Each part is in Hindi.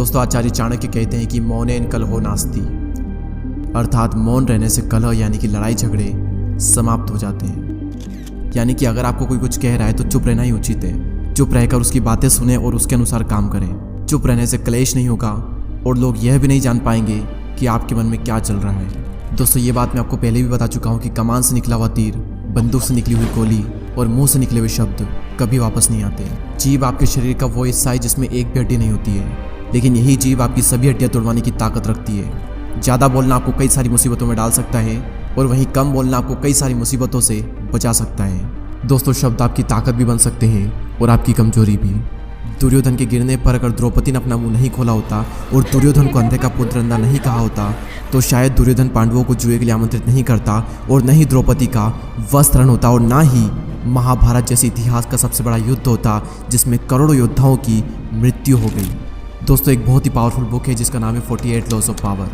दोस्तों, आचार्य चाणक्य कहते हैं कि मौनेन कलहो नास्ति, अर्थात मौन रहने से कलह यानी कि लड़ाई झगड़े समाप्त हो जाते हैं। यानी कि अगर आपको कोई कुछ कह रहा है तो चुप रहना ही उचित है। चुप रहकर उसकी बातें सुने और उसके अनुसार काम करें। चुप रहने से क्लेश नहीं होगा और लोग यह भी नहीं जान पाएंगे कि आपके मन में क्या चल रहा है। दोस्तों, ये बात मैं आपको पहले भी बता चुका हूँ कि कमान से निकला हुआ तीर, बंदूक से निकली हुई गोली और मुंह से निकले हुए शब्द कभी वापस नहीं आते। जीभ आपके शरीर का वो हिस्सा है जिसमें एक भी हड्डी नहीं होती है, लेकिन यही जीभ आपकी सभी हड्डियां तोड़वाने की ताकत रखती है। ज़्यादा बोलना आपको कई सारी मुसीबतों में डाल सकता है और वहीं कम बोलना आपको कई सारी मुसीबतों से बचा सकता है। दोस्तों, शब्द आपकी ताकत भी बन सकते हैं और आपकी कमजोरी भी। दुर्योधन के गिरने पर अगर द्रौपदी ने अपना मुंह नहीं खोला होता और दुर्योधन को अंधे का पुत्र अंधा नहीं कहा होता तो शायद दुर्योधन पांडवों को जुए के लिए आमंत्रित नहीं करता और न ही द्रौपदी का वस्त्रहरण होता और ना ही महाभारत जैसे इतिहास का सबसे बड़ा युद्ध होता जिसमें करोड़ों योद्धाओं की मृत्यु हो गई। दोस्तों, एक बहुत ही पावरफुल बुक है जिसका नाम है 48 लॉज ऑफ पावर,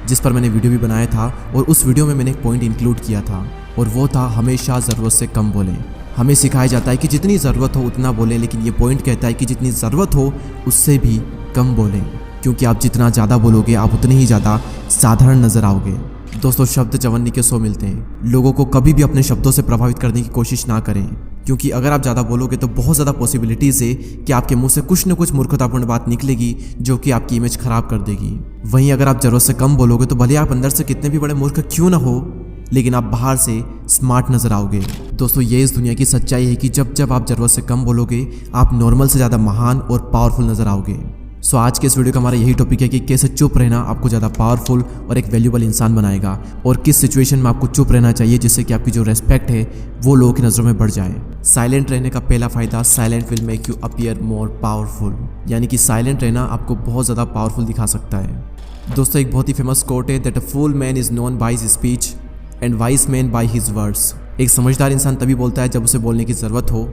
जिस पर मैंने वीडियो भी बनाया था और उस वीडियो में मैंने एक पॉइंट इंक्लूड किया था और वो था हमेशा ज़रूरत से कम बोलें। हमें सिखाया जाता है कि जितनी ज़रूरत हो उतना बोलें, लेकिन ये पॉइंट कहता है कि जितनी ज़रूरत हो उससे भी कम बोलें, क्योंकि आप जितना ज़्यादा बोलोगे आप उतने ही ज़्यादा साधारण नज़र आओगे। दोस्तों, शब्द चवन्नी के 100 मिलते हैं। लोगों को कभी भी अपने शब्दों से प्रभावित करने की कोशिश ना करें, क्योंकि अगर आप ज़्यादा बोलोगे तो बहुत ज़्यादा पॉसिबिलिटीज़ है कि आपके मुंह से कुछ न कुछ मूर्खतापूर्ण बात निकलेगी जो कि आपकी इमेज खराब कर देगी। वहीं अगर आप ज़रूरत से कम बोलोगे तो भले आप अंदर से कितने भी बड़े मूर्ख क्यों ना हो, लेकिन आप बाहर से स्मार्ट नजर आओगे। दोस्तों, ये इस दुनिया की सच्चाई है कि जब जब आप ज़रूरत से कम बोलोगे आप नॉर्मल से ज़्यादा महान और पावरफुल नजर आओगे। सो आज के इस वीडियो का हमारा यही टॉपिक है कि कैसे चुप रहना आपको ज़्यादा पावरफुल और एक वैल्यूबल इंसान बनाएगा और किस सिचुएशन में आपको चुप रहना चाहिए जिससे कि आपकी जो रेस्पेक्ट है वो लोगों की नज़रों में बढ़ जाए। साइलेंट रहने का पहला फ़ायदा, silent will make you appear more powerful, यानी कि साइलेंट रहना आपको बहुत ज़्यादा पावरफुल दिखा सकता है। दोस्तों, एक बहुत ही फेमस कोट है that a fool man is known by his speech and wise man by his words. एक समझदार इंसान तभी बोलता है जब उसे बोलने की ज़रूरत हो,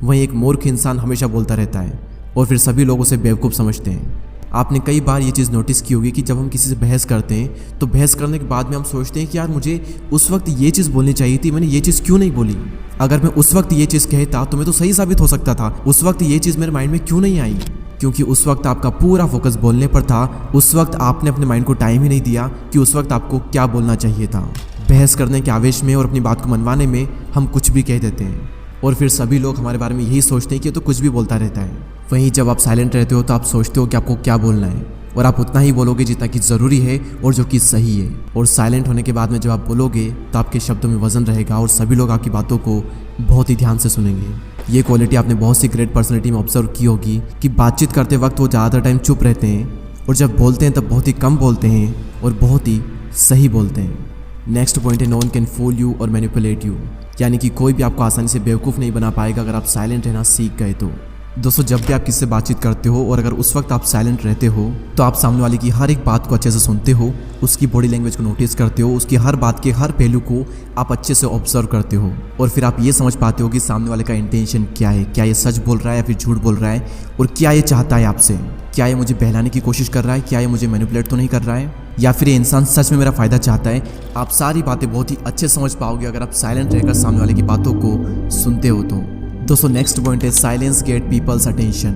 वहीं एक मूर्ख इंसान हमेशा बोलता रहता है और फिर सभी लोग उसे बेवकूफ़ समझते हैं। आपने कई बार ये चीज़ नोटिस की होगी कि जब हम किसी से बहस करते हैं तो बहस करने के बाद में हम सोचते हैं कि यार मुझे उस वक्त ये चीज़ बोलनी चाहिए थी, मैंने ये चीज़ क्यों नहीं बोली। अगर मैं उस वक्त ये चीज़ कहता तो मैं तो सही साबित हो सकता था। उस वक्त ये चीज़ मेरे माइंड में क्यों नहीं आई, क्योंकि उस वक्त आपका पूरा फोकस बोलने पर था। उस वक्त आपने अपने माइंड को टाइम ही नहीं दिया कि उस वक्त आपको क्या बोलना चाहिए था। बहस करने के आवेश में और अपनी बात को मनवाने में हम कुछ भी कह देते हैं और फिर सभी लोग हमारे बारे में यही सोचते हैं कि ये तो कुछ भी बोलता रहता है। वहीं जब आप साइलेंट रहते हो तो आप सोचते हो कि आपको क्या बोलना है और आप उतना ही बोलोगे जितना कि ज़रूरी है और जो कि सही है। और साइलेंट होने के बाद में जब आप बोलोगे तो आपके शब्दों में वजन रहेगा और सभी लोग आपकी बातों को बहुत ही ध्यान से सुनेंगे। ये क्वालिटी आपने बहुत सी ग्रेट पर्सनैलिटी में ऑब्जर्व की होगी कि बातचीत करते वक्त वो ज़्यादातर टाइम चुप रहते हैं और जब बोलते हैं तब बहुत ही कम बोलते हैं और बहुत ही सही बोलते हैं। नेक्स्ट पॉइंट है no one can fool you और मैनिपुलेट यू, यानी कि कोई भी आपको आसानी से बेवकूफ़ नहीं बना पाएगा अगर आप साइलेंट रहना सीख गए तो। दोस्तों, जब भी आप किससे बातचीत करते हो और अगर उस वक्त आप साइलेंट रहते हो तो आप सामने वाले की हर एक बात को अच्छे से सुनते हो, उसकी बॉडी लैंग्वेज को नोटिस करते हो, उसकी हर बात के हर पहलू को आप अच्छे से ऑब्जर्व करते हो और फिर आप ये समझ पाते हो कि सामने वाले का इंटेंशन क्या है, क्या ये सच बोल रहा है या फिर झूठ बोल रहा है और क्या ये चाहता है आपसे। क्या ये मुझे बहलाने की कोशिश कर रहा है, क्या ये मुझे मैनिपुलेट तो नहीं कर रहा है, या फिर ये इंसान सच में मेरा फ़ायदा चाहता है। आप सारी बातें बहुत ही अच्छे समझ पाओगे अगर आप साइलेंट रहकर सामने वाले की बातों को सुनते हो तो। दोस्तों, नेक्स्ट पॉइंट है साइलेंस गेट पीपल्स अटेंशन।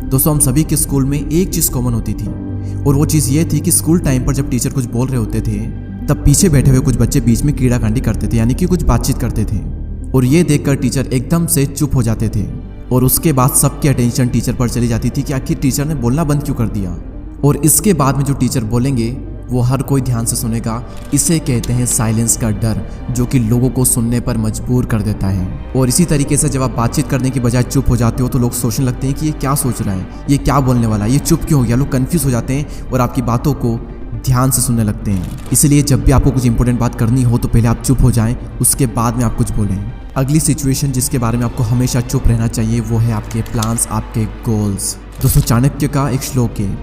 दोस्तों, हम सभी के स्कूल में एक चीज़ कॉमन होती थी और वो चीज़ ये थी कि स्कूल टाइम पर जब टीचर कुछ बोल रहे होते थे तब पीछे बैठे हुए कुछ बच्चे बीच में कीड़ाकांडी करते थे, यानी कि कुछ बातचीत करते थे और ये देखकर टीचर एकदम से चुप हो जाते थे और उसके बाद सबकी अटेंशन टीचर पर चली जाती थी कि आखिर टीचर ने बोलना बंद क्यों कर दिया। और इसके बाद में जो टीचर बोलेंगे वो हर कोई ध्यान से सुनेगा। इसे कहते हैं साइलेंस का डर, जो कि लोगों को सुनने पर मजबूर कर देता है। और इसी तरीके से जब आप बातचीत करने की बजाय चुप हो जाते हो तो लोग सोचने लगते हैं कि ये क्या सोच रहा है, ये क्या बोलने वाला है, ये चुप क्यों हो गया। लोग कन्फ्यूज हो जाते हैं और आपकी बातों को ध्यान से सुनने लगते हैं। इसलिए जब भी आपको कुछ इंपॉर्टेंट बात करनी हो तो पहले आप चुप हो जाएं, उसके बाद में आप कुछ बोलें। अगली सिचुएशन जिसके बारे में आपको हमेशा चुप रहना चाहिए वो है आपके प्लान्स, आपके गोल्स। दोस्तों, चाणक्य का एक श्लोक है,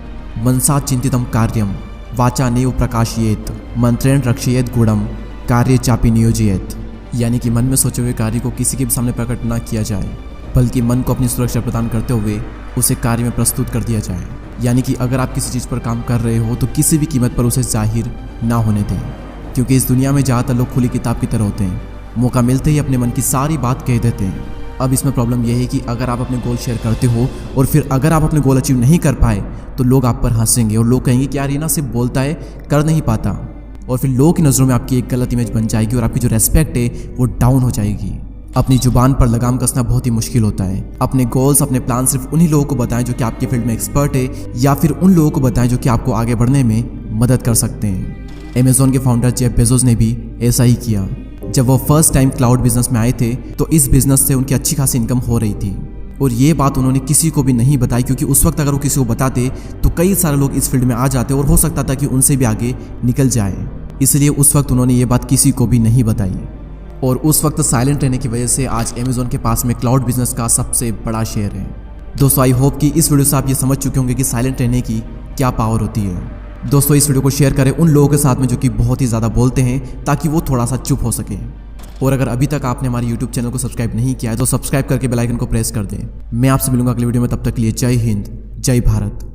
मनसा चिंतितम कार्यम वाचा नेव प्रकाशयेत मंत्रेण रक्षयेत गुणम कार्य चापी नियोजयेत, यानी कि मन में सोचे हुए कार्य को किसी के भी सामने प्रकट ना किया जाए बल्कि मन को अपनी सुरक्षा प्रदान करते हुए उसे कार्य में प्रस्तुत कर दिया जाए। यानी कि अगर आप किसी चीज़ पर काम कर रहे हो तो किसी भी कीमत पर उसे जाहिर ना होने दें, क्योंकि इस दुनिया में ज़्यादातर लोग खुली किताब की तरह होते हैं। मौका मिलते ही अपने मन की सारी बात कह देते हैं अब इसमें प्रॉब्लम यह है कि अगर आप अपने गोल शेयर करते हो और फिर अगर आप अपने गोल अचीव नहीं कर पाए तो लोग आप पर हंसेंगे और लोग कहेंगे कि यार ये ना सिर्फ बोलता है, कर नहीं पाता। और फिर लोगों की नज़रों में आपकी एक गलत इमेज बन जाएगी और आपकी जो रेस्पेक्ट है वो डाउन हो जाएगी। अपनी जुबान पर लगाम कसना बहुत ही मुश्किल होता है। अपने गोल्स, अपने प्लान सिर्फ उन्हीं लोगों को बताएं जो कि आपके फील्ड में एक्सपर्ट है, या फिर उन लोगों को बताएं जो कि आपको आगे बढ़ने में मदद कर सकते हैं। अमेज़ॉन के फाउंडर जेफ बेजोस ने भी ऐसा ही किया। जब वो फर्स्ट टाइम क्लाउड बिजनेस में आए थे तो इस बिजनेस से उनकी अच्छी खासी इनकम हो रही थी और ये बात उन्होंने किसी को भी नहीं बताई, क्योंकि उस वक्त अगर वो किसी को बताते तो कई सारे लोग इस फील्ड में आ जाते और हो सकता था कि उनसे भी आगे निकल जाए। इसलिए उस वक्त उन्होंने ये बात किसी को भी नहीं बताई और उस वक्त साइलेंट रहने की वजह से आज अमेज़ॉन के पास में क्लाउड बिजनेस का सबसे बड़ा शेयर है। दोस्तों, आई होप कि इस वीडियो से आप ये समझ चुके होंगे कि साइलेंट रहने की क्या पावर होती है। दोस्तों, इस वीडियो को शेयर करें उन लोगों के साथ में जो कि बहुत ही ज़्यादा बोलते हैं, ताकि वो थोड़ा सा चुप हो सके। और अगर अभी तक आपने हमारे YouTube चैनल को सब्सक्राइब नहीं किया है तो सब्सक्राइब करके बेल आइकन को प्रेस कर दें। मैं आपसे मिलूंगा अगले वीडियो में, तब तक के लिए जय हिंद, जय भारत।